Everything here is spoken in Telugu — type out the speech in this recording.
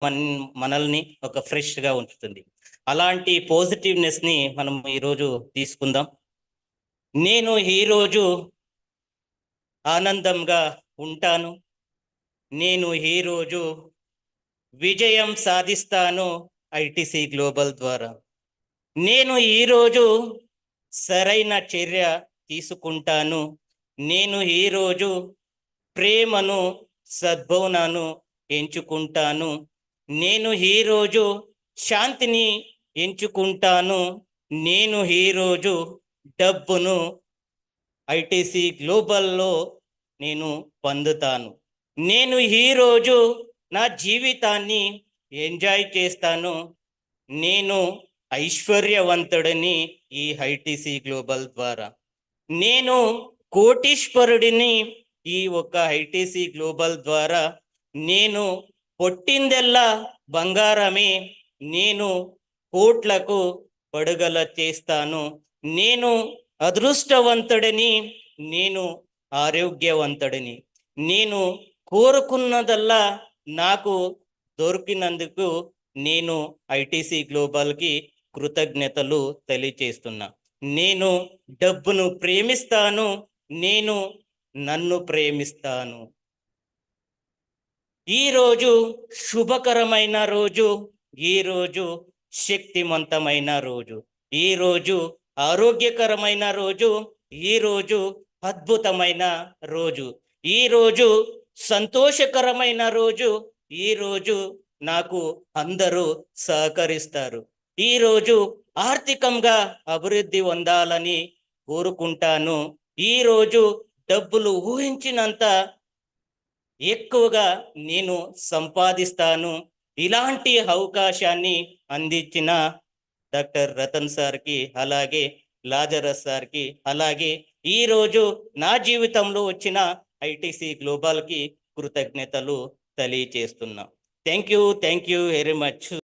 మనల్ని ఒక ఫ్రెష్గా ఉంచుతుంది. అలాంటి పాజిటివ్నెస్ని మనం ఈరోజు తీసుకుందాం. నేను ఈరోజు ఆనందంగా ఉంటాను. నేను ఈరోజు విజయం సాధిస్తాను ఐటీసీ గ్లోబల్ ద్వారా. నేను ఈరోజు సరైన చర్య తీసుకుంటాను. నేను ఈరోజు ప్రేమను, సద్భావనను ఎంచుకుంటాను. నేను ఈరోజు శాంతిని ఎంచుకుంటాను. నేను ఈరోజు డబ్బును ఐటీసీ గ్లోబల్లో నేను పొందుతాను. నేను ఈరోజు నా జీవితాన్ని ఎంజాయ్ చేస్తాను. నేను ఐశ్వర్యవంతుడిని ఈ ఐటీసీ గ్లోబల్ ద్వారా. నేను కోటీశ్వరుడిని ఈ ఒక ఐటీసీ గ్లోబల్ ద్వారా. నేను పొట్టిందెల్లా బంగారమే. నేను కోట్లకు పడుగల చేస్తాను. నేను అదృష్టవంతుడిని. నేను ఆరోగ్యవంతుడిని. నేను కోరుకున్నదల్లా నాకు దొరికినందుకు నేను ఐటీసీ గ్లోబల్కి కృతజ్ఞతలు తెలియచేస్తున్నా. నేను డబ్బును ప్రేమిస్తాను. నేను నన్ను ప్రేమిస్తాను. ఈరోజు శుభకరమైన రోజు. ఈరోజు శక్తివంతమైన రోజు. ఈరోజు ఆరోగ్యకరమైన రోజు. ఈరోజు అద్భుతమైన రోజు. ఈరోజు సంతోషకరమైన రోజు. ఈరోజు నాకు అందరూ సహకరిస్తారు. ఈరోజు ఆర్థికంగా అభివృద్ధి పొందాలని కోరుకుంటాను. ఈరోజు డబ్బులు ఊహించినంత ఎక్కువగా నేను సంపాదిస్తాను. ఇలాంటి అవకాశాన్ని అందించిన డాక్టర్ రతన్ సార్కి, అలాగే లాజరస్ సార్కి, అలాగే ఈరోజు నా జీవితంలో వచ్చిన ఐటీసీ గ్లోబల్కి కృతజ్ఞతలు తెలియచేస్తున్నా. Thank you very much.